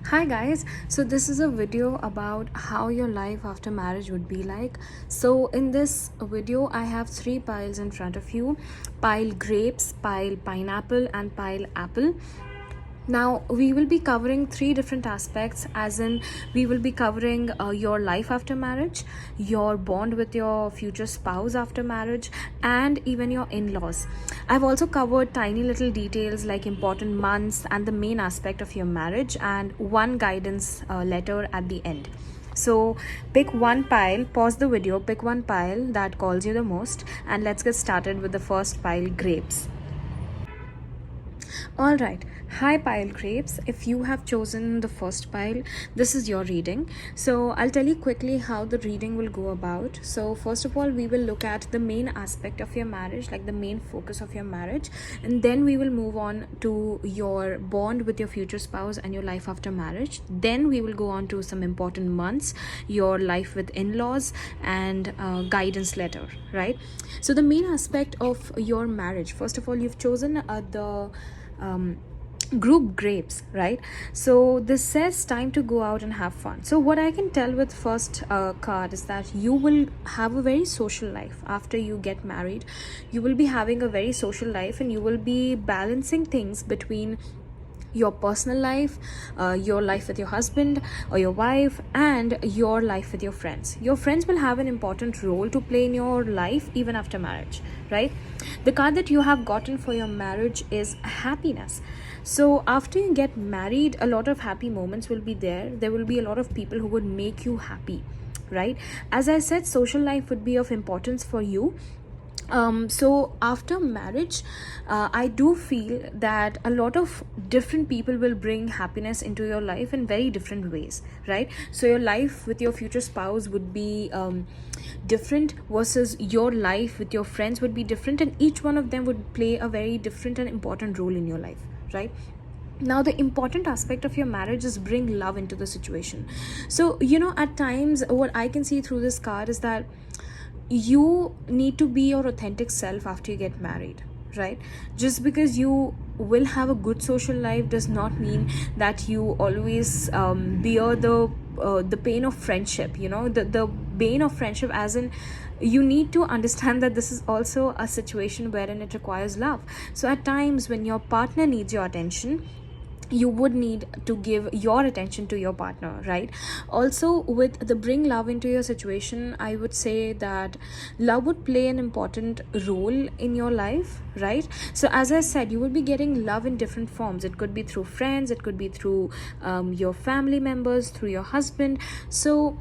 Hi guys, so this is a video about how your life after marriage would be like. So in this video I have three piles in front of you: pile grapes, pile pineapple, and pile apple. Now we will be covering three different aspects, as in we will be covering your life after marriage, your bond with your future spouse after marriage, and even your in-laws. I've also covered tiny little details like important months and the main aspect of your marriage, and one guidance letter at the end. So pick one pile, pause the video, pick one pile that calls you the most, and let's get started with the first pile: grapes. All right. Hi, pile grapes. If you have chosen the first pile, this is your reading. So, I'll tell you quickly how the reading will go about. So, first of all, we will look at the main aspect of your marriage, like the main focus of your marriage, and then we will move on to your bond with your future spouse and your life after marriage. Then, we will go on to some important months, your life with in laws, and guidance letter, right? So, the main aspect of your marriage, first of all, you've chosen the um, group grapes, right? So this says time to go out and have fun. So what I can tell with first card is that you will have a very social life after you get married. You will be having a very social life, and you will be balancing things between your personal life, your life with your husband or your wife, and your life with your friends. Your friends will have an important role to play in your life even after marriage, right? The card that you have gotten for your marriage is happiness. So after you get married, a lot of happy moments will be there. There will be a lot of people who would make you happy, right? As I said, social life would be of importance for you. So after marriage, I do feel that a lot of different people will bring happiness into your life in very different ways, right? So your life with your future spouse would be different, versus your life with your friends would be different, and each one of them would play a very different and important role in your life, right? Now the important aspect of your marriage is bring love into the situation. So at times what I can see through this card is that you need to be your authentic self after you get married, right? Just because you will have a good social life does not mean that you always bear the pain of friendship, the bane of friendship, as in you need to understand that this is also a situation wherein it requires love. So at times when your partner needs your attention, you would need to give your attention to your partner, right? Also, with the bring love into your situation, I would say that love would play an important role in your life, right? So as I said, you will be getting love in different forms. It could be through friends, it could be through your family members, through your husband. So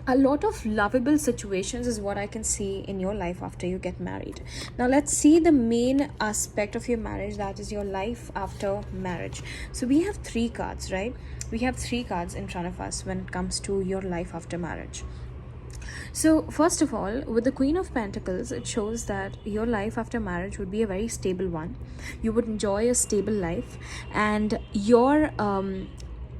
a lot of lovable situations is what I can see in your life after you get married. Now let's see the main aspect of your marriage, that is your life after marriage. So we have three cards, right? We have three cards in front of us when it comes to your life after marriage. So first of all, with the Queen of Pentacles, it shows that your life after marriage would be a very stable one. You would enjoy a stable life, and your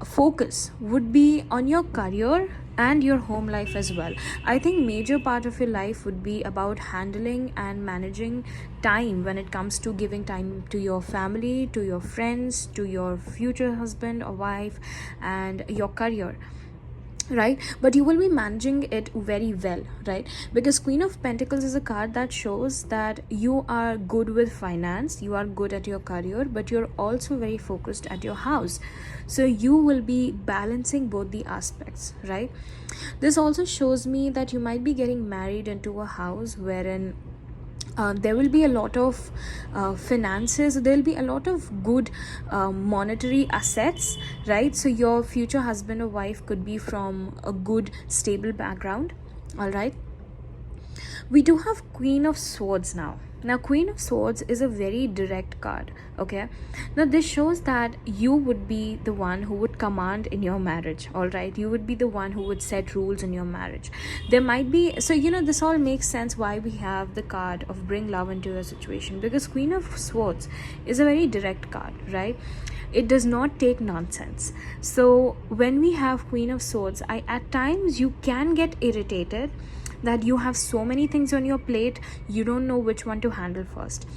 focus would be on your career and your home life as well. I think major part of your life would be about handling and managing time when it comes to giving time to your family, to your friends, to your future husband or wife, and your career, right? But you will be managing it very well, right? Because Queen of Pentacles is a card that shows that you are good with finance, you are good at your career, but you're also very focused at your house. So you will be balancing both the aspects, right? This also shows me that you might be getting married into a house wherein there will be a lot of finances, there will be a lot of good monetary assets, right? So your future husband or wife could be from a good stable background. All right, we do have Queen of Swords now. Now Queen of Swords is a very direct card, okay? Now this shows that you would be the one who would command in your marriage, all right? You would be the one who would set rules in your marriage. There might be, so this all makes sense why we have the card of bring love into a situation, because Queen of Swords is a very direct card, right? It does not take nonsense. So when we have Queen of Swords, I at times you can get irritated that you have so many things on your plate, you don't know which one to handle first.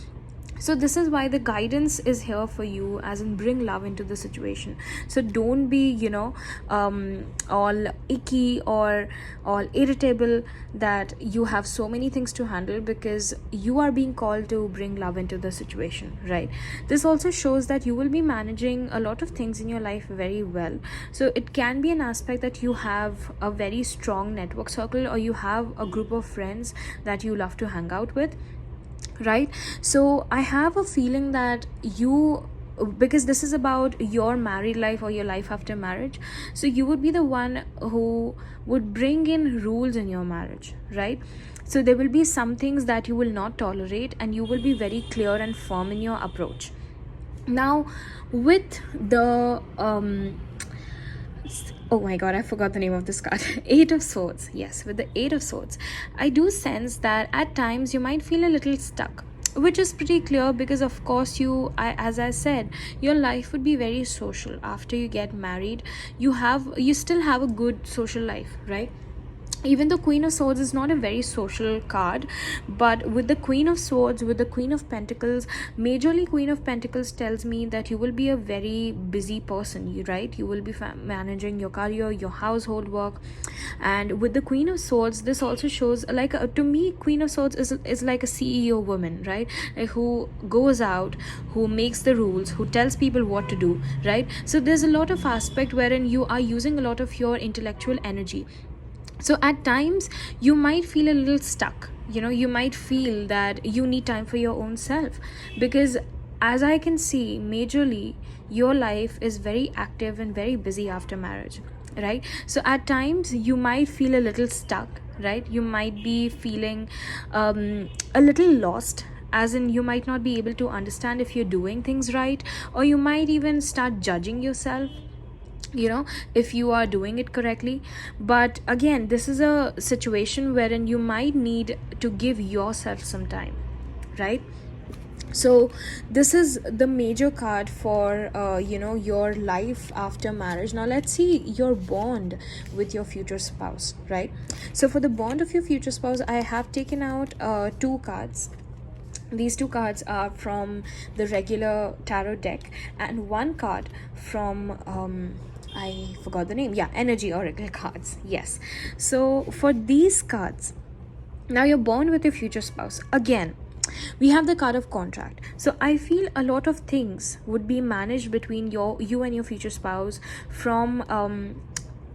So this is why the guidance is here for you, as in bring love into the situation. So don't be, all icky or all irritable that you have so many things to handle, because you are being called to bring love into the situation, right? This also shows that you will be managing a lot of things in your life very well. So it can be an aspect that you have a very strong network circle, or you have a group of friends that you love to hang out with, right? So I have a feeling that you, because this is about your married life or your life after marriage, so you would be the one who would bring in rules in your marriage, right? So there will be some things that you will not tolerate, and you will be very clear and firm in your approach. Now, with the oh my god, I forgot the name of this card. Eight of Swords. Yes, with the Eight of Swords, I do sense that at times you might feel a little stuck, which is pretty clear because, of course, as I said, your life would be very social after you get married. You still have a good social life, right? Even the Queen of Swords is not a very social card, but with the Queen of Swords, with the Queen of Pentacles, majorly Queen of Pentacles tells me that you will be a very busy person, right? You will be managing your career, your household work. And with the Queen of Swords, this also shows, like, to me, Queen of Swords is like a CEO woman, right? Like, who goes out, who makes the rules, who tells people what to do, right? So there's a lot of aspect wherein you are using a lot of your intellectual energy. So at times you might feel a little stuck, you might feel that you need time for your own self, because as I can see, majorly your life is very active and very busy after marriage, right? So at times you might feel a little stuck, right? You might be feeling a little lost, as in you might not be able to understand if you're doing things right, or you might even start judging yourself, if you are doing it correctly. But again, this is a situation wherein you might need to give yourself some time, right? So this is the major card for your life after marriage. Now let's see your bond with your future spouse, right? So for the bond of your future spouse, I have taken out two cards. These two cards are from the regular tarot deck, and one card from I forgot the name. Yeah, Energy Oracle cards. Yes. So for these cards, now you're born with your future spouse. Again, we have the card of contract. So I feel a lot of things would be managed between you and your future spouse from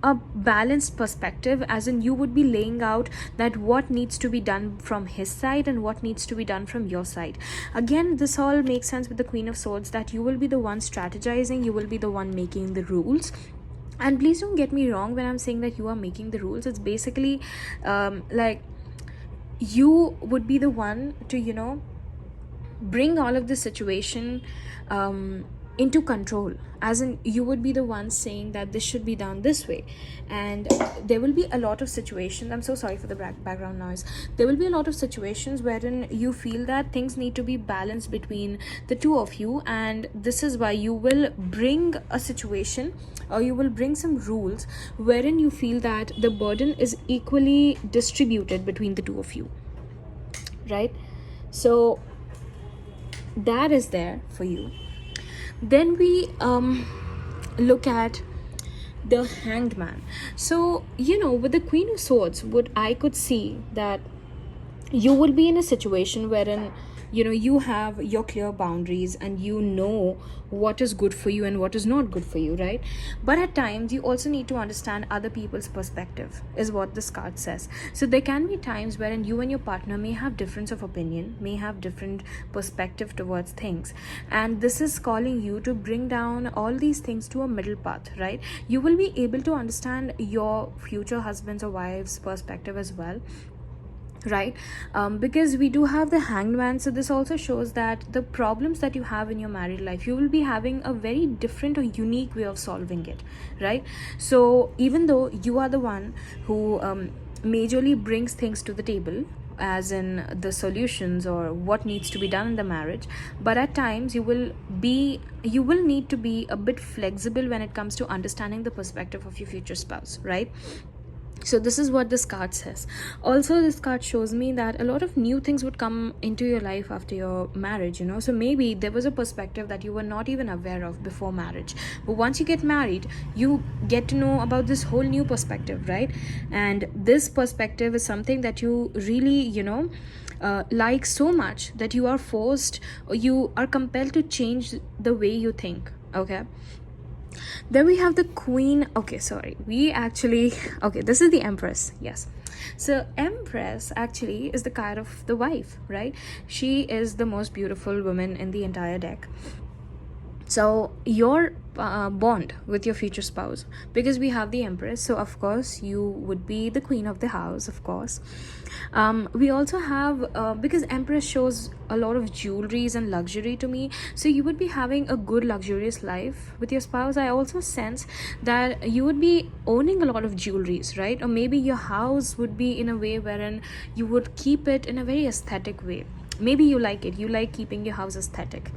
a balanced perspective, as in you would be laying out that what needs to be done from his side and what needs to be done from your side. Again, this all makes sense with the Queen of Swords, that you will be the one strategizing, you will be the one making the rules. And please don't get me wrong when I'm saying that you are making the rules. It's basically like you would be the one to bring all of the situation into control, as in you would be the one saying that this should be done this way. And there will be a lot of situations, I'm so sorry for the background noise, there will be a lot of situations wherein you feel that things need to be balanced between the two of you, and this is why you will bring a situation, or you will bring some rules wherein you feel that the burden is equally distributed between the two of you, right? So that is there for you. Then we look at the Hanged Man. So with the Queen of Swords, what I could see that you will be in a situation wherein you have your clear boundaries, and you know what is good for you and what is not good for you, right? But at times you also need to understand other people's perspective, is what this card says. So there can be times wherein you and your partner may have difference of opinion, may have different perspective towards things, and this is calling you to bring down all these things to a middle path, right? You will be able to understand your future husband's or wife's perspective as well, right? Because we do have the Hanged Man. So this also shows that the problems that you have in your married life, you will be having a very different or unique way of solving it, right? So even though you are the one who majorly brings things to the table, as in the solutions or what needs to be done in the marriage, but at times you will need to be a bit flexible when it comes to understanding the perspective of your future spouse, right? So this is what this card says. Also, this card shows me that a lot of new things would come into your life after your marriage, so maybe there was a perspective that you were not even aware of before marriage, but once you get married, you get to know about this whole new perspective, right? And this perspective is something that you really, like so much that you are forced, or you are compelled to change the way you think. Okay, then we have the queen. Okay, sorry, we actually okay, this is the empress. Yes, so empress actually is the card of the wife, right? She is the most beautiful woman in the entire deck. So your bond with your future spouse, because we have the empress, so of course you would be the queen of the house, of course. We also have because empress shows a lot of jewelries and luxury to me, so you would be having a good luxurious life with your spouse. I also sense that you would be owning a lot of jewelries, right? Or maybe your house would be in a way wherein you would keep it in a very aesthetic way. Maybe you like it, you like keeping your house aesthetic,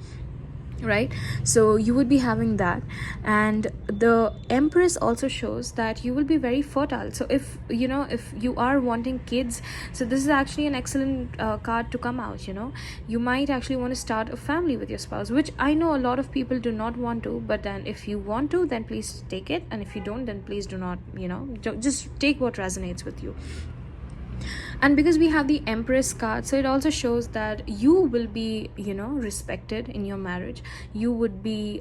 right? So you would be having that. And the empress also shows that you will be very fertile. So if you are wanting kids, so this is actually an excellent card to come out. You might actually want to start a family with your spouse, which I know a lot of people do not want to, but then if you want to, then please take it, and if you don't, then please do not, just take what resonates with you. And because we have the empress card, so it also shows that you will be respected in your marriage. You would be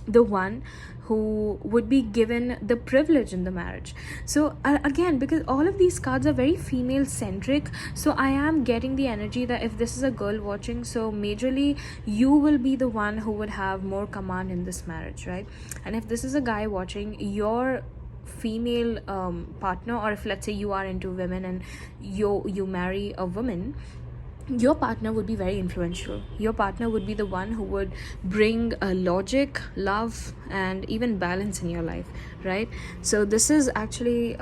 the one who would be given the privilege in the marriage. So again, because all of these cards are very female centric, so I am getting the energy that if this is a girl watching, so majorly you will be the one who would have more command in this marriage, right? And if this is a guy watching, your female partner, or if let's say you are into women and you marry a woman, your partner would be very influential. Your partner would be the one who would bring logic, love, and even balance in your life, right? So this is actually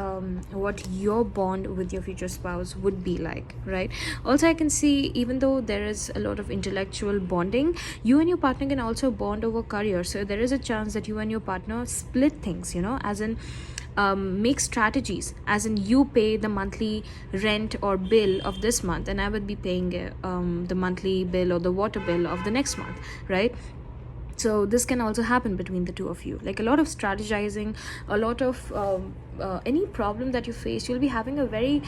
what your bond with your future spouse would be like, right? Also, I can see, even though there is a lot of intellectual bonding, you and your partner can also bond over career. So there is a chance that you and your partner split things, as in make strategies, as in you pay the monthly rent or bill of this month, and I would be paying the monthly bill or the water bill of the next month, right? So this can also happen between the two of you, like a lot of strategizing, a lot of any problem that you face, you'll be having a very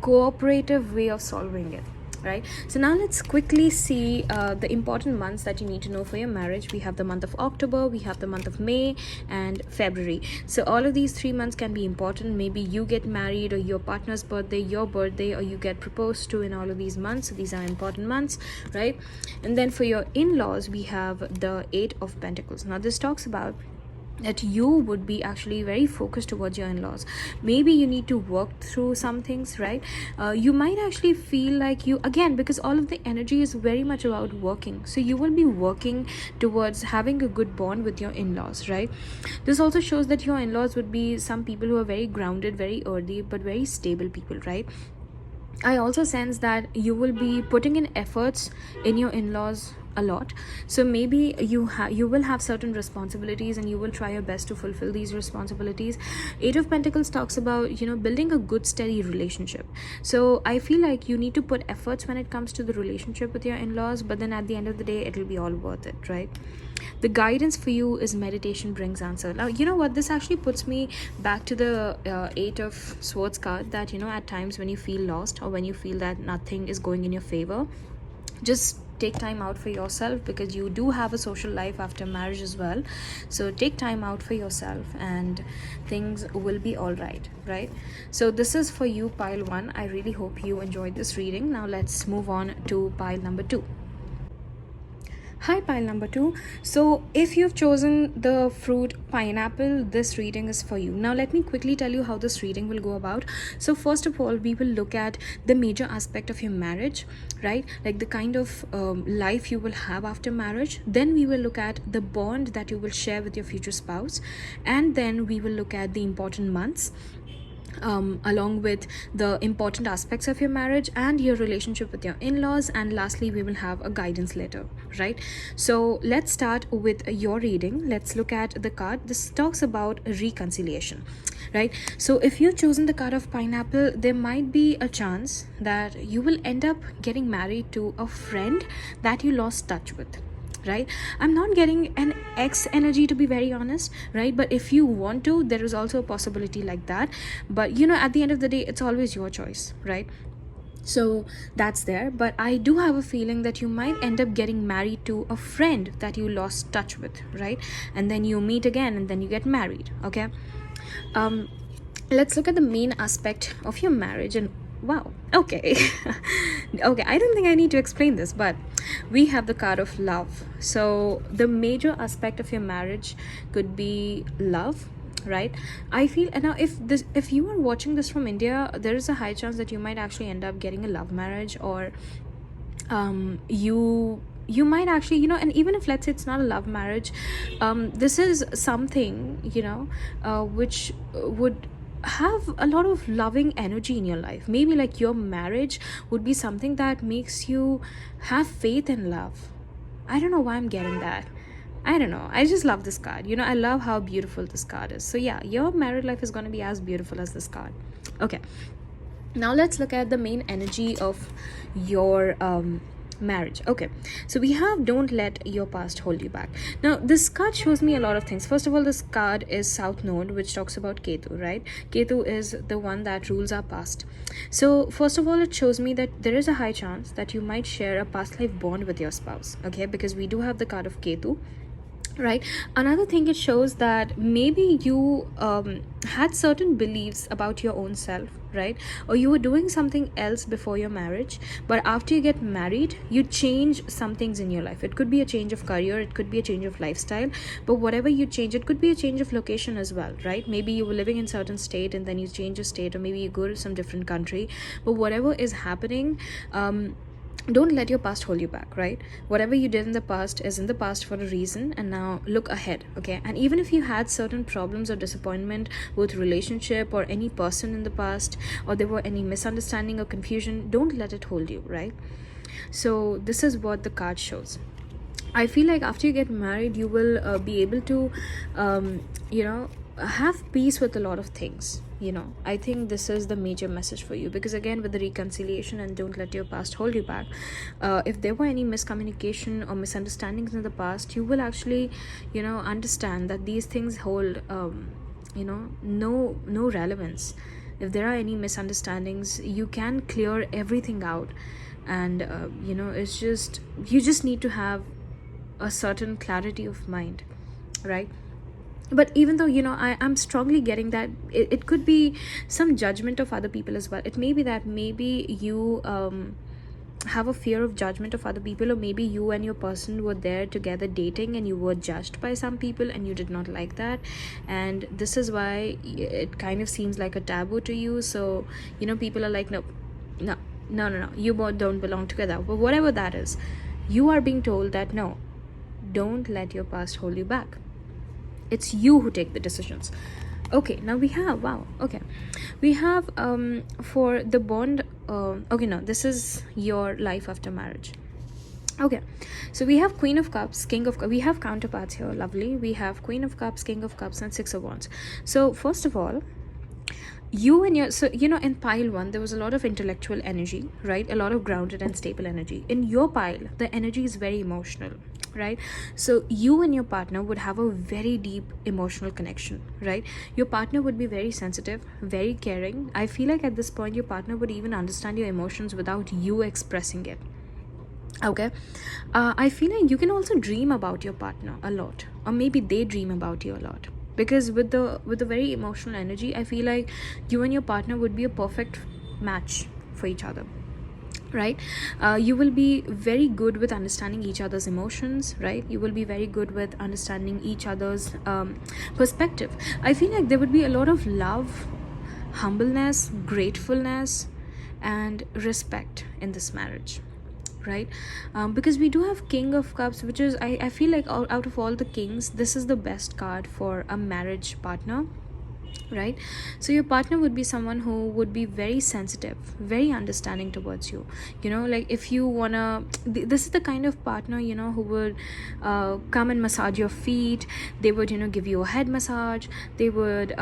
cooperative way of solving it, right? So now let's quickly see the important months that you need to know for your marriage. We have the month of October, we have the month of May, and February. So all of these 3 months can be important. Maybe you get married, or your partner's birthday, your birthday, or you get proposed to in all of these months. So these are important months, right? And then for your in-laws, we have the 8 of Pentacles. Now this talks about that you would be actually very focused towards your in-laws. Maybe you need to work through some things, right? You might actually feel like you, again, because all of the energy is very much about working, so you will be working towards having a good bond with your in-laws, right? This also shows that your in-laws would be some people who are very grounded, very earthy, but very stable people, right? I also sense that you will be putting in efforts in your in-laws a lot. So maybe you will have certain responsibilities, and you will try your best to fulfill these responsibilities. 8 of Pentacles talks about building a good steady relationship. So I feel like you need to put efforts when it comes to the relationship with your in-laws, but then at the end of the day, it'll be all worth it, right? The guidance for you is meditation brings answer. Now, you know what, this actually puts me back to the 8 of Swords card, that at times when you feel lost, or when you feel that nothing is going in your favor, just take time out for yourself, because you do have a social life after marriage as well. So take time out for yourself, and things will be all right, right? So this is for you, pile 1. I really hope you enjoyed this reading. Now let's move on to pile number 2. Hi, pile number 2. So if you've chosen the fruit pineapple, this reading is for you. Now let me quickly tell you how this reading will go about. So first of all, we will look at the major aspect of your marriage, right? Like the kind of life you will have after marriage. Then we will look at the bond that you will share with your future spouse, and then we will look at the important months. along with the important aspects of your marriage and your relationship with your in-laws, and lastly we will have a guidance letter, right? So let's start with your reading. Let's look at the card. This talks about reconciliation, right? So if you've chosen the card of pineapple, there might be a chance that you will end up getting married to a friend that you lost touch with, right? I'm not getting an X energy, to be very honest, right? But if you want to, there is also a possibility like that. But at the end of the day, it's always your choice, right? So that's there. But I do have a feeling that you might end up getting married to a friend that you lost touch with, right? And then you meet again and then you get married. Okay. Let's look at the main aspect of your marriage. And wow, okay. Okay, I don't think I need to explain this, but we have the card of love. So the major aspect of your marriage could be love, right? I feel, and now if you are watching this from India, there is a high chance that you might actually end up getting a love marriage, or you might actually, and even if, let's say, it's not a love marriage, this is something, which would have a lot of loving energy in your life. Maybe like your marriage would be something that makes you have faith in love. I don't know why I'm getting that. I don't know, I just love this card. I love how beautiful this card is. So yeah, your married life is going to be as beautiful as this card. Okay, now let's look at the main energy of your marriage. Okay, so we have don't let your past hold you back. Now this card shows me a lot of things. First of all, this card is South Node, which talks about Ketu, right? Ketu is the one that rules our past. So first of all, it shows me that there is a high chance that you might share a past life bond with your spouse, okay? Because we do have the card of Ketu, right? Another thing, it shows that maybe you had certain beliefs about your own self, right? Or you were doing something else before your marriage, but after you get married, you change some things in your life. It could be a change of career, it could be a change of lifestyle, but whatever you change, it could be a change of location as well, right? Maybe you were living in certain state and then you change your state, or maybe you go to some different country. But whatever is happening, don't let your past hold you back, right? Whatever you did in the past is in the past for a reason, and now look ahead, okay? And even if you had certain problems or disappointment with relationship or any person in the past, or there were any misunderstanding or confusion, don't let it hold you, right? So this is what the card shows. I feel like after you get married, you will be able to have peace with a lot of things. I think this is the major message for you, because again, with the reconciliation and don't let your past hold you back, if there were any miscommunication or misunderstandings in the past, you will actually understand that these things hold no relevance. If there are any misunderstandings, you can clear everything out, and it's just, you just need to have a certain clarity of mind, right? But even though I'm strongly getting that it could be some judgment of other people as well. It may be that maybe you have a fear of judgment of other people, or maybe you and your person were there together dating and you were judged by some people and you did not like that, and this is why it kind of seems like a taboo to you. So people are like, no, you both don't belong together. But whatever that is, you are being told that no, don't let your past hold you back. It's you who take the decisions. Okay, now we have, wow, okay, we have for the bond, okay, no, this is your life after marriage. Okay, so we have Queen of Cups, King of Cups. We have counterparts here, lovely. We have Queen of Cups, King of Cups, and Six of Wands. So first of all, you and your, so in pile one, there was a lot of intellectual energy, right? A lot of grounded and stable energy. In your pile, the energy is very emotional, right? So you and your partner would have a very deep emotional connection, right? Your partner would be very sensitive, very caring. I feel like at this point, your partner would even understand your emotions without you expressing it. Okay, I feel like you can also dream about your partner a lot, or maybe they dream about you a lot, because with the very emotional energy, I feel like you and your partner would be a perfect match for each other, right? You will be very good with understanding each other's emotions, right? You will be very good with understanding each other's perspective. I feel like there would be a lot of love, humbleness, gratefulness, and respect in this marriage, right? Because we do have King of Cups, which is, I feel like out of all the kings, this is the best card for a marriage partner. right? So your partner would be someone who would be very sensitive, very understanding towards you. Like if you wanna this is the kind of partner, who would come and massage your feet. They would give you a head massage. They would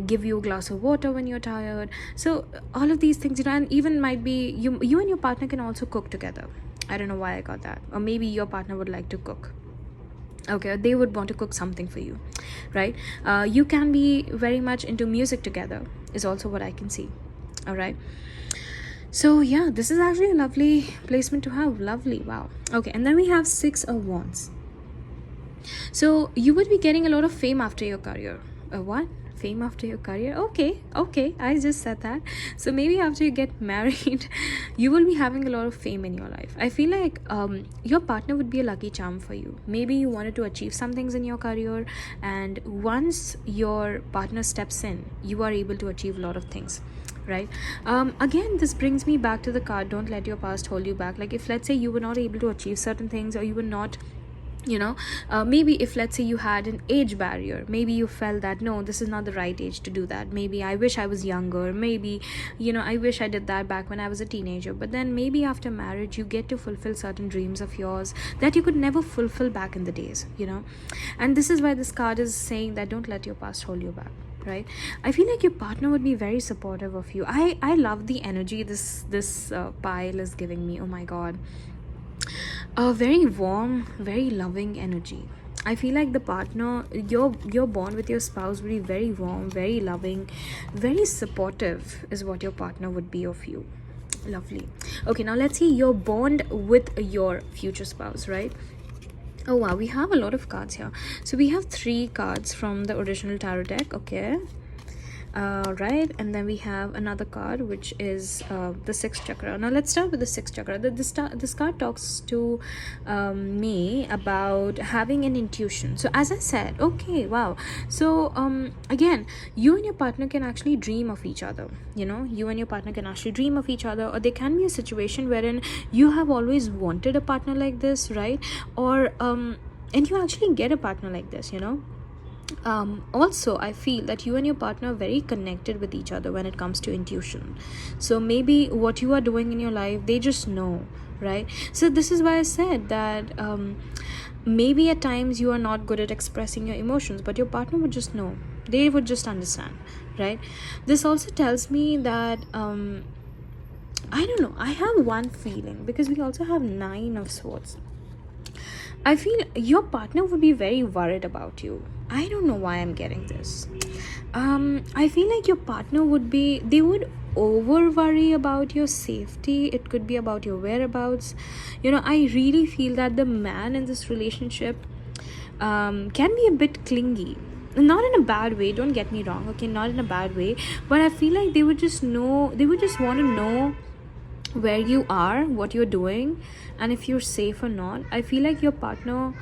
give you a glass of water when you're tired. So all of these things, and even might be you and your partner can also cook together. I don't know why I got that. Or maybe your partner would like to cook. Okay, they would want to cook something for you, right? You can be very much into music together, is also what I can see. All right, so yeah, this is actually a lovely placement to have. Lovely, wow. Okay, and then we have Six of Wands. So you would be getting a lot of fame after your career. What? Fame after your career? Okay, I just said that. So maybe after you get married, you will be having a lot of fame in your life. I feel like your partner would be a lucky charm for you. Maybe you wanted to achieve some things in your career, and once your partner steps in, you are able to achieve a lot of things, right? Again, this brings me back to the card, don't let your past hold you back. Like if, let's say, you were not able to achieve certain things, or you were not, maybe if, let's say, you had an age barrier, maybe you felt that no, this is not the right age to do that. Maybe I wish I was younger. Maybe I wish I did that back when I was a teenager. But then maybe after marriage, you get to fulfill certain dreams of yours that you could never fulfill back in the days. And this is why this card is saying that don't let your past hold you back, right? I feel like your partner would be very supportive of you. I love the energy this pile is giving me. Oh my god, a very warm, very loving energy. I feel like the partner, your bond with your spouse would be very warm, very loving, very supportive, is what your partner would be of you. Lovely. Okay, now let's see your bond with your future spouse, right? Oh wow, we have a lot of cards here. So we have 3 cards from the original tarot deck. Okay, right, and then we have another card, which is the sixth chakra. Now let's start with the sixth chakra. This card talks to me about having an intuition. So as I said, okay, wow, so again, you and your partner can actually dream of each other. You and your partner can actually dream of each other, or there can be a situation wherein you have always wanted a partner like this, right? Or and you actually get a partner like this. Also, I feel that you and your partner are very connected with each other when it comes to intuition. So maybe what you are doing in your life, they just know, right? So this is why I said that maybe at times you are not good at expressing your emotions, but your partner would just know. They would just understand, right? This also tells me that I don't know, I have one feeling, because we also have 9 of swords. I feel your partner would be very worried about you. I don't know why I'm getting this. I feel like your partner they would over worry about your safety. It could be about your whereabouts. I really feel that the man in this relationship can be a bit clingy. Not in a bad way, don't get me wrong, okay? Not in a bad way. But I feel like they would just want to know where you are, what you're doing, and if you're safe or not. I feel like your partner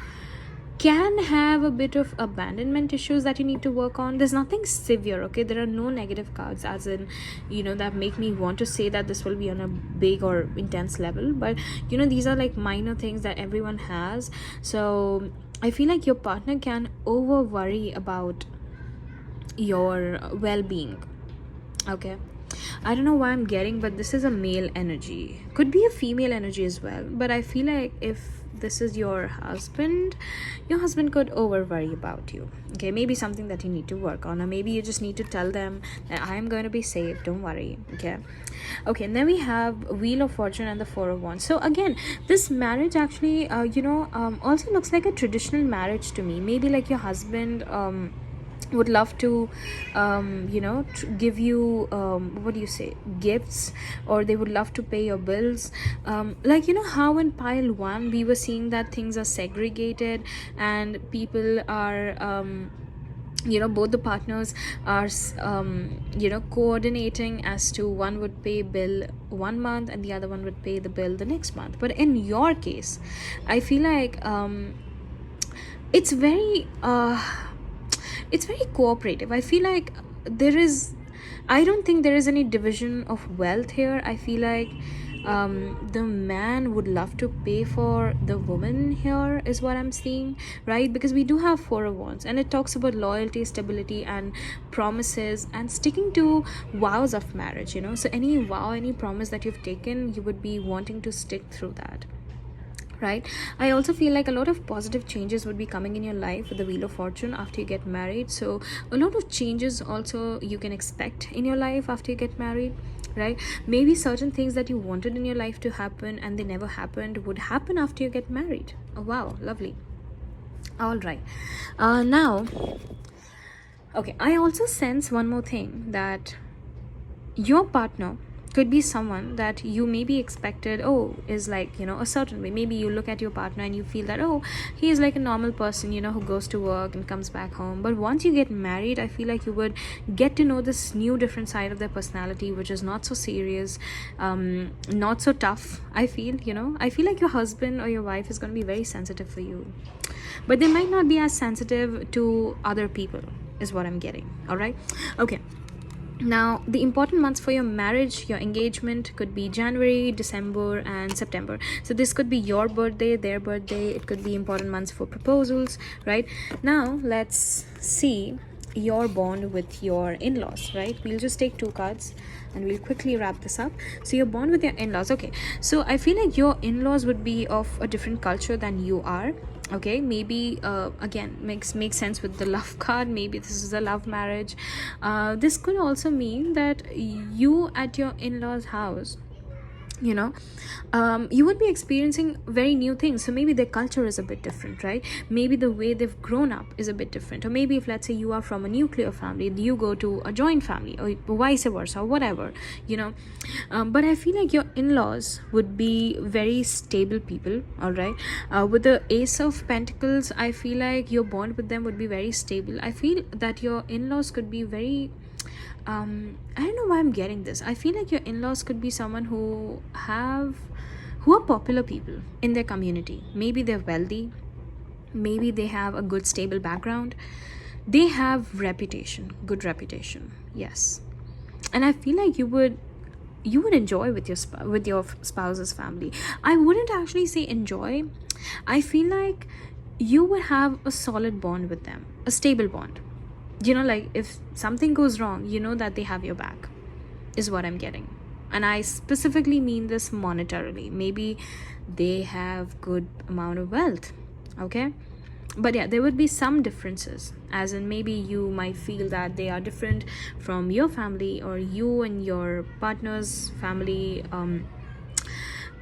can have a bit of abandonment issues that you need to work on. There's nothing severe, okay? There are no negative cards as in that make me want to say that this will be on a big or intense level, but these are like minor things that everyone has. So I feel like your partner can over worry about your well-being, okay? I don't know why I'm getting, but this is a male energy. Could be a female energy as well. But I feel like if this is your husband could over worry about you. Okay, maybe something that you need to work on, or maybe you just need to tell them that I am going to be safe, don't worry. Okay, and then we have Wheel of Fortune and the Four of Wands. So again, this marriage actually also looks like a traditional marriage to me. Maybe like your husband would love to give you what do you say, gifts, or they would love to pay your bills, like how in pile 1 we were seeing that things are segregated and people are both the partners are coordinating as to one would pay bill 1 month and the other one would pay the bill the next month. But in your case, I feel like it's very cooperative. I feel like I don't think there is any division of wealth here. I feel like the man would love to pay for the woman here, is what I'm seeing, right? Because we do have Four of Wands, and it talks about loyalty, stability, and promises, and sticking to vows of marriage, you know. So any vow, any promise that you've taken, you would be wanting to stick through that, right? I also feel like a lot of positive changes would be coming in your life with the Wheel of Fortune after you get married. So a lot of changes also you can expect in your life after you get married, right? Maybe certain things that you wanted in your life to happen and they never happened would happen after you get married. Oh wow, lovely. All right. Now, okay, I also sense one more thing, that your partner could be someone that you maybe expected, oh, is like, you know, a certain way. Maybe you look at your partner and you feel that, oh, he is like a normal person, you know, who goes to work and comes back home. But once you get married, I feel like you would get to know this new different side of their personality, which is not so serious, not so tough. I feel, you know, I feel like your husband or your wife is going to be very sensitive for you, but they might not be as sensitive to other people, is what I'm getting. All right. Okay. Now, the important months for your marriage, your engagement, could be January, December, and September. So this could be your birthday, their birthday. It could be important months for proposals, right? Now, let's see your bond with your in-laws, right? We'll just take 2 cards and we'll quickly wrap this up. So your bond with your in-laws. Okay, so I feel like your in-laws would be of a different culture than you are. Okay, maybe again, makes sense with the love card. Maybe this is a love marriage. This could also mean that you at your in-laws house, you know, you would be experiencing very new things. So maybe their culture is a bit different, right? Maybe the way they've grown up is a bit different. Or maybe if, let's say, you are from a nuclear family, you go to a joint family, or vice versa, or whatever, you know. But I feel like your in-laws would be very stable people. All right. With the Ace of Pentacles, I feel like your bond with them would be very stable. I feel that your in-laws could be very, I don't know why I'm getting this. I feel like your in-laws could be someone who are popular people in their community. Maybe they're wealthy, maybe they have a good stable background, they have reputation, good reputation. Yes. And I feel like you would enjoy with your spouse's family. I wouldn't actually say enjoy. I feel like you would have a solid bond with them, a stable bond. You know, like if something goes wrong, you know that they have your back, is what I'm getting. And I specifically mean this monetarily. Maybe they have good amount of wealth. Okay. But yeah, there would be some differences, as in maybe you might feel that they are different from your family, or you and your partner's family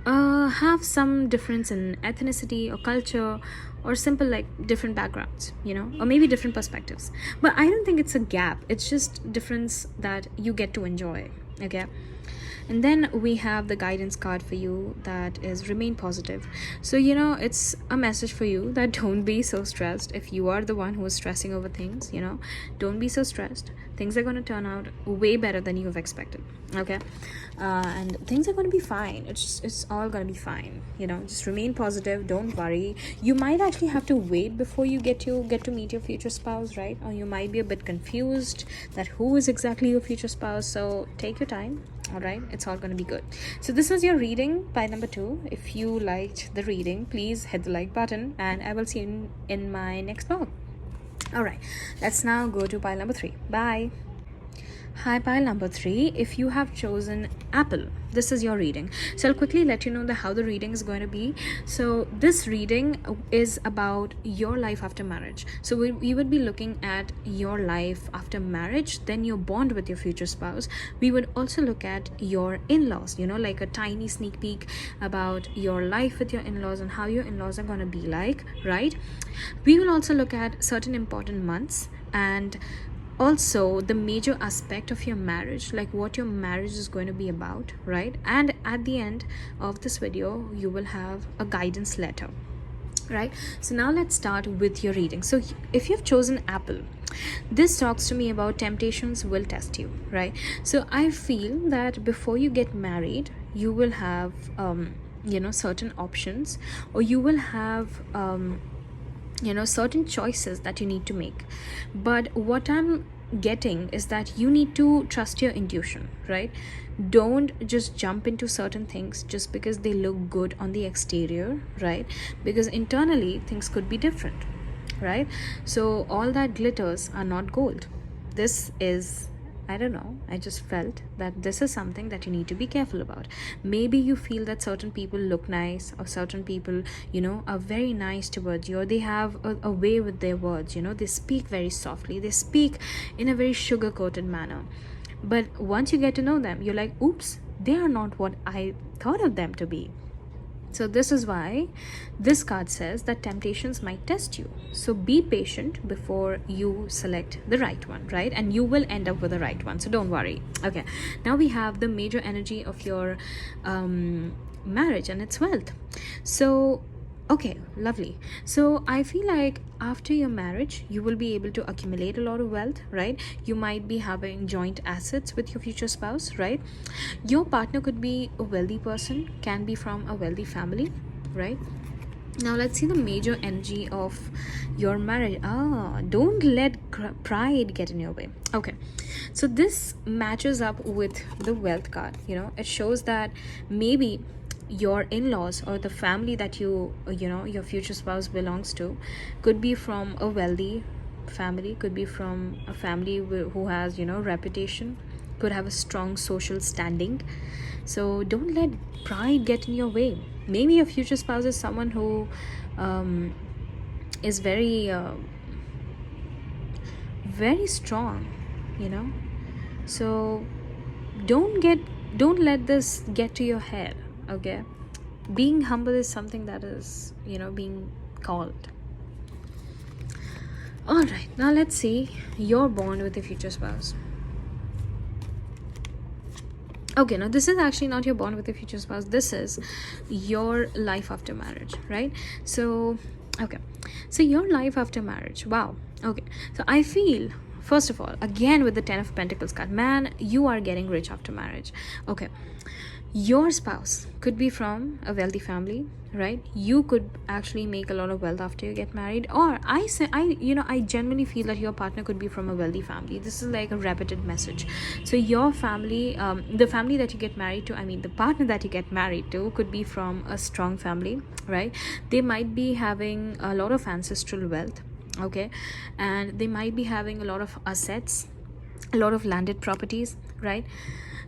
have some difference in ethnicity or culture, or simple like different backgrounds, you know, or maybe different perspectives. But I don't think it's a gap, it's just difference that you get to enjoy. Okay. And then we have the guidance card for you, that is remain positive. So, you know, it's a message for you that don't be so stressed. If you are the one who is stressing over things, you know, don't be so stressed. Things are going to turn out way better than you have expected. Okay. And things are going to be fine. It's all going to be fine. You know, just remain positive. Don't worry. You might actually have to wait before you get to meet your future spouse, right? Or you might be a bit confused that who is exactly your future spouse. So take your time. All right, it's all going to be good. So this was your reading, pile number 2. If you liked the reading, please hit the like button, and I will see you in my next vlog. All right, let's now go to pile number 3. Bye. Hi, pile number 3. If you have chosen Apple, this is your reading. So I'll quickly let you know how the reading is going to be. So this reading is about your life after marriage. So we would be looking at your life after marriage, then your bond with your future spouse. We would also look at your in-laws, you know, like a tiny sneak peek about your life with your in-laws and how your in-laws are going to be like, right? We will also look at certain important months, and also the major aspect of your marriage, like what your marriage is going to be about, right? And at the end of this video, you will have a guidance letter, right? So now let's start with your reading. So if you've chosen Apple, this talks to me about temptations will test you, right? So I feel that before you get married, you will have you know, certain options, or you will have you know, certain choices that you need to make. But what I'm getting is that you need to trust your intuition, right? Don't just jump into certain things just because they look good on the exterior, right? Because internally things could be different, right? So all that glitters are not gold. This is, I don't know, I just felt that this is something that you need to be careful about. Maybe you feel that certain people look nice, or certain people, are very nice towards you, or they have a way with their words, they speak very softly, they speak in a very sugar coated manner. But once you get to know them, you're like, oops, they are not what I thought of them to be. So this is why this card says that temptations might test you. So be patient before you select the right one, right? And you will end up with the right one. So don't worry. Okay. Now we have the major energy of your marriage, and it's wealth. So okay, lovely. So I feel like after your marriage, you will be able to accumulate a lot of wealth, right? You might be having joint assets with your future spouse, right? Your partner could be a wealthy person, can be from a wealthy family, right? Now let's see the major energy of your marriage. Don't let pride get in your way. Okay, so this matches up with the wealth card. It shows that maybe your in-laws or the family that your future spouse belongs to could be from a wealthy family, could be from a family who has reputation, could have a strong social standing. So don't let pride get in your way. Maybe your future spouse is someone who is very very strong, so don't let this get to your head. Okay, being humble is something that is being called. All right, now let's see your bond with your future spouse. Okay, now this is actually not your bond with your future spouse, this is your life after marriage, right? So okay, so your life after marriage, wow. Okay, so I feel, first of all, again with the 10 of Pentacles card, man, you are getting rich after marriage. Okay, your spouse could be from a wealthy family, right? You could actually make a lot of wealth after you get married. Or I genuinely feel that your partner could be from a wealthy family. This is like a repeated message. So your family, the family that you get married to, the partner that you get married to could be from a strong family, right? They might be having a lot of ancestral wealth, okay? And they might be having a lot of assets, a lot of landed properties, right?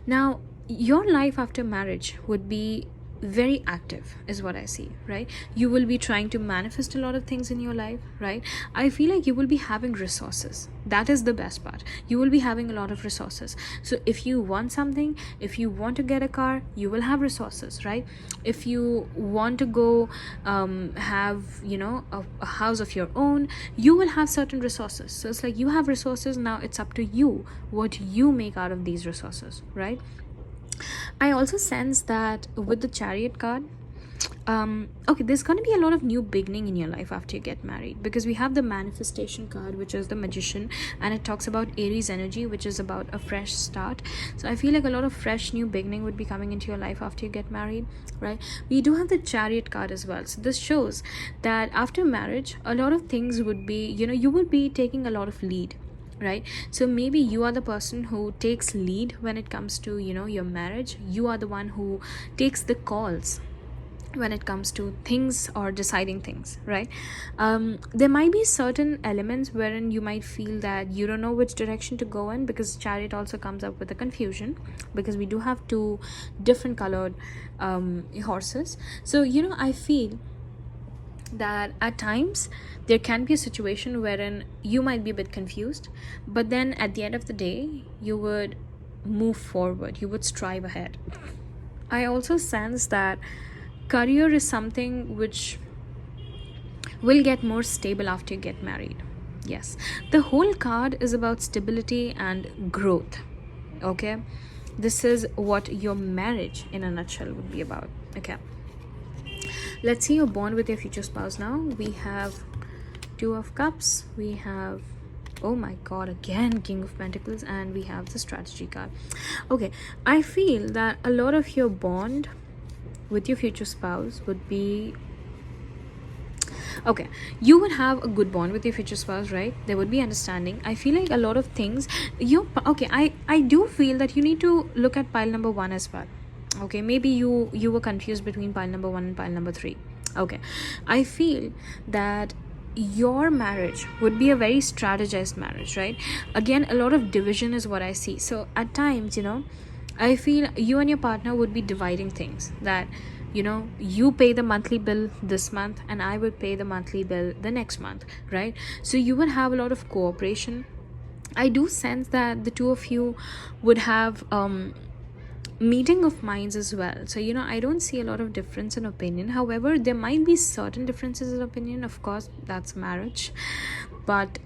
Now your life after marriage would be very active, is what I see, right? You will be trying to manifest a lot of things in your life, right? I feel like you will be having resources. That is the best part. You will be having a lot of resources. So if you want something, if you want to get a car, you will have resources, right? If you want to go have a house of your own, you will have certain resources. So it's like you have resources. Now it's up to you what you make out of these resources, right? I also sense that with the Chariot card, okay, there's going to be a lot of new beginning in your life after you get married, because we have the Manifestation card, which is the Magician, and it talks about Aries energy, which is about a fresh start. So I feel like a lot of fresh new beginning would be coming into your life after you get married, right? We do have the Chariot card as well. So this shows that after marriage, a lot of things would be, you will be taking a lot of lead, right? So maybe you are the person who takes lead when it comes to your marriage. You are the one who takes the calls when it comes to things or deciding things, right? There might be certain elements wherein you might feel that you don't know which direction to go in, because Chariot also comes up with a confusion, because we do have two different colored horses. So I feel that at times there can be a situation wherein you might be a bit confused, but then at the end of the day you would move forward, you would strive ahead. I also sense that career is something which will get more stable after you get married. Yes, the whole card is about stability and growth. Okay, this is what your marriage in a nutshell would be about. Okay, let's see your bond with your future spouse. Now we have Two of Cups, we have, oh my god, again King of Pentacles, and we have the Strategy card. Okay, I feel that a lot of your bond with your future spouse would be Okay, you would have a good bond with your future spouse, right? There would be understanding. I feel like a lot of things you okay, I do feel that you need to look at pile number 1 as well. Okay, maybe you were confused between pile number 1 and pile number 3. Okay, I feel that your marriage would be a very strategized marriage, right? Again, a lot of division is what I see. So at times, I feel you and your partner would be dividing things, that you pay the monthly bill this month and I will pay the monthly bill the next month, right? So you would have a lot of cooperation. I do sense that the two of you would have meeting of minds as well. So I don't see a lot of difference in opinion. However, there might be certain differences in opinion, of course, that's marriage. But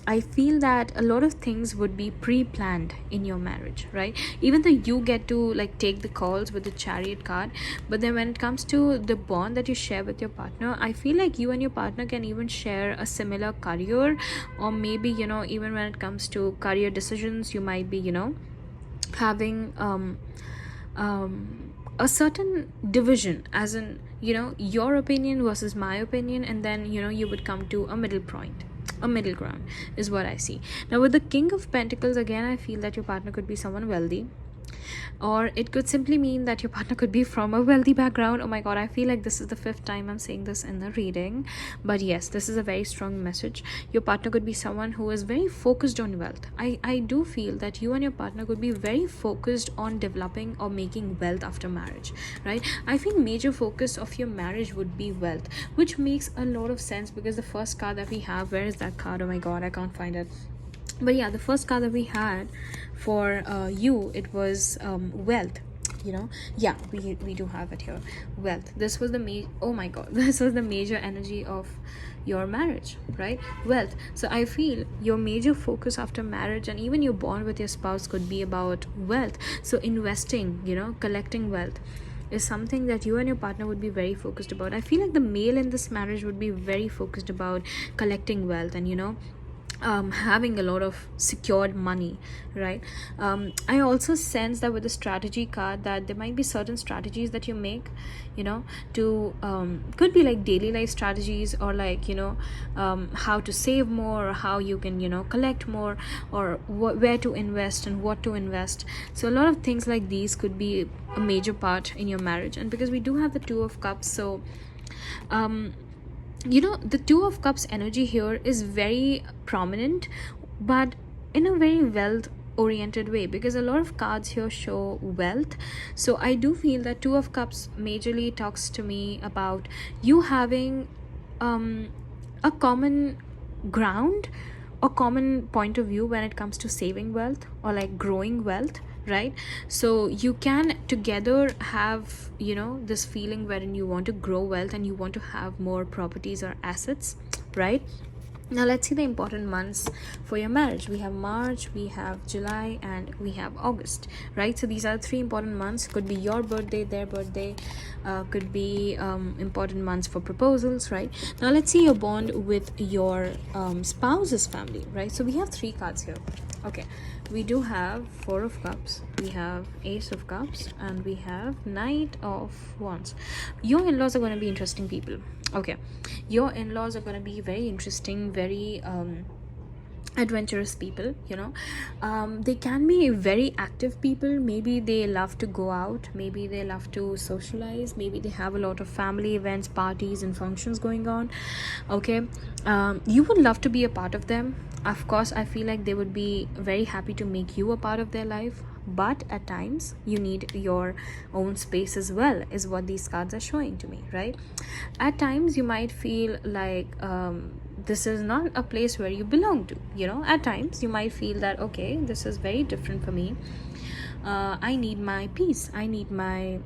I feel that a lot of things would be pre-planned in your marriage, right? Even though you get to like take the calls with the chariot card, but then when it comes to the bond that you share with your partner, I feel like you and your partner can even share a similar career, or maybe even when it comes to career decisions, you might be having a certain division, as in your opinion versus my opinion, and then you would come to a middle point, a middle ground is what I see. Now with the King of Pentacles, again, I feel that your partner could be someone wealthy, or it could simply mean that your partner could be from a wealthy background. Oh my god, I feel like this is the 5th time I'm saying this in the reading, but yes, this is a very strong message. Your partner could be someone who is very focused on wealth. I do feel that you and your partner could be very focused on developing or making wealth after marriage, right? I feel major focus of your marriage would be wealth, which makes a lot of sense, because the first card that we have, where is that card? Oh my god, I can't find it. But yeah, the first card that we had for you, it was wealth. Yeah, we do have it here, wealth. This was the oh my god, this was the major energy of your marriage, right? Wealth. So I feel your major focus after marriage and even your bond with your spouse could be about wealth. So investing, collecting wealth is something that you and your partner would be very focused about. I feel like the male in this marriage would be very focused about collecting wealth and having a lot of secured money, right? I also sense that with the strategy card, that there might be certain strategies that you make, to could be like daily life strategies, or like how to save more, or how you can collect more, or where to invest and what to invest. So a lot of things like these could be a major part in your marriage. And because we do have the Two of Cups, so the Two of Cups energy here is very prominent, but in a very wealth oriented way, because a lot of cards here show wealth. So I do feel that Two of Cups majorly talks to me about you having a common ground, a common point of view when it comes to saving wealth or like growing wealth, right? So you can together have this feeling wherein you want to grow wealth and you want to have more properties or assets, right? Now let's see the important months for your marriage. We have March, we have July, and we have August, right? So these are 3 important months. Could be your birthday, their birthday, could be important months for proposals, right? Now let's see your bond with your spouse's family, right? So we have 3 cards here. Okay, we do have Four of Cups, we have Ace of Cups, and we have Knight of Wands. Your in-laws are going to be interesting people. Okay, your in-laws are going to be very interesting, very adventurous people. They can be very active people. Maybe they love to go out, maybe they love to socialize, maybe they have a lot of family events, parties and functions going on. Okay, you would love to be a part of them. Of course, I feel like they would be very happy to make you a part of their life, but at times you need your own space as well, is what these cards are showing to me, right? At times you might feel like this is not a place where you belong to. At times you might feel that, okay, this is very different for me. I need my peace, I need my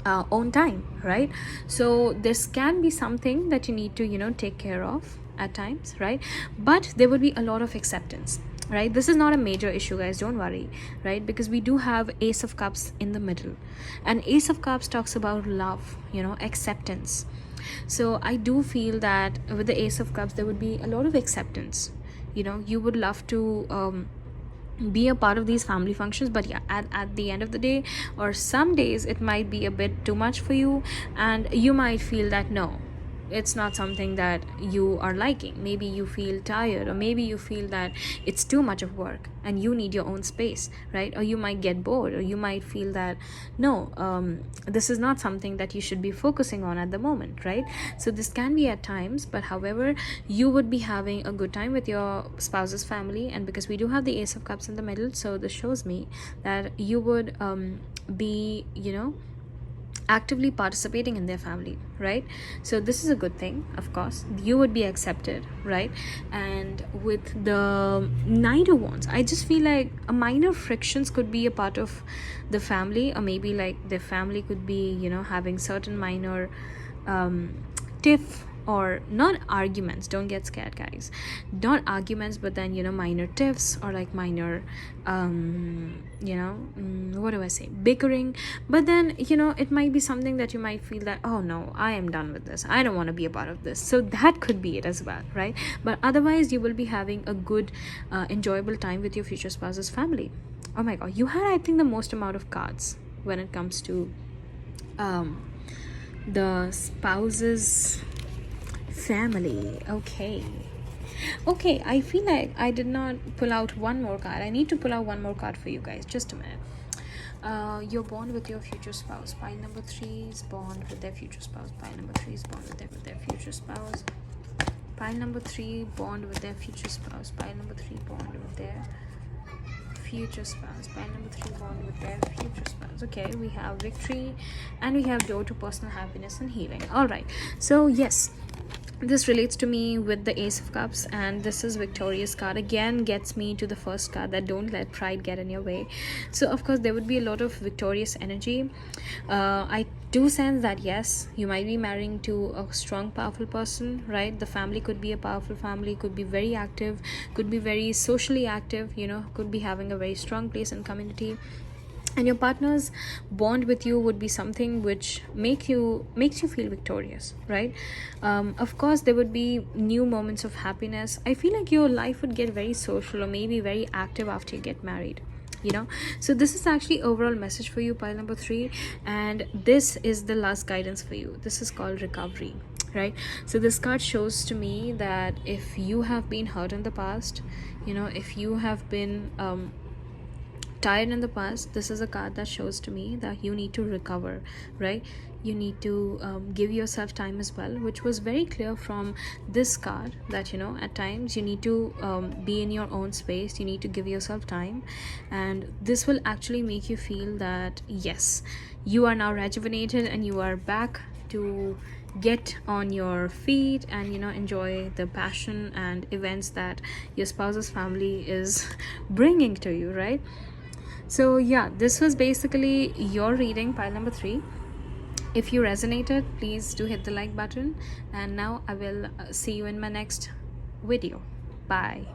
own time, right? So this can be something that you need to take care of at times, right? But there will be a lot of acceptance, right? This is not a major issue, guys, don't worry, right? Because we do have Ace of Cups in the middle, and Ace of Cups talks about love, acceptance. So I do feel that with the Ace of Cups there would be a lot of acceptance. You would love to be a part of these family functions, but yeah, at the end of the day, or some days, it might be a bit too much for you, and you might feel that no, it's not something that you are liking. Maybe you feel tired, or maybe you feel that it's too much of work and you need your own space, right? Or you might get bored, or you might feel that no, this is not something that you should be focusing on at the moment, right? So this can be at times, but however, you would be having a good time with your spouse's family. And because we do have the Ace of Cups in the middle, so this shows me that you would be, actively participating in their family, right? So this is a good thing. Of course, you would be accepted, right? And with the Knight of Wands, I just feel like a minor frictions could be a part of the family, or maybe like their family could be, having certain minor tiff, or not arguments, don't get scared guys, not arguments, but then minor tiffs, or like minor what do I say, bickering. But then it might be something that you might feel that, oh no, I am done with this, I don't want to be a part of this. So that could be it as well, right? But otherwise, you will be having a good enjoyable time with your future spouse's family. Oh my god, you had, I think, the most amount of cards when it comes to the spouse's family. Okay, I feel like I did not pull out one more card. I need to pull out one more card for you guys. Just a minute. Your bond with your future spouse. Pile number 3 is bond with their future spouse. Pile number 3 is bond with their future spouse. Pile number 3, bond with their future spouse. Pile number 3, bond with their future spouse. Pile number 3, bond with their future spouse. Okay, we have victory, and we have door to personal happiness and healing. All right, so yes, this relates to me with the Ace of Cups, and this is victorious card. Again, gets me to the first card, that don't let pride get in your way. So of course there would be a lot of victorious energy. I do sense that yes, you might be marrying to a strong, powerful person, right? The family could be a powerful family, could be very active, could be very socially active, could be having a very strong place in community. And your partner's bond with you would be something which makes you feel victorious, right? Of course, there would be new moments of happiness. I feel like your life would get very social, or maybe very active after you get married. So this is actually overall message for you, pile number 3, and this is the last guidance for you. This is called recovery, right? So this card shows to me that if you have been hurt in the past, if you have been tired in the past, this is a card that shows to me that you need to recover, right? You need to give yourself time as well, which was very clear from this card, that at times you need to be in your own space, you need to give yourself time, and this will actually make you feel that yes, you are now rejuvenated and you are back to get on your feet and enjoy the passion and events that your spouse's family is bringing to you, right? So yeah, this was basically your reading, pile number 3. If you resonated, please do hit the like button, and now I will see you in my next video. Bye.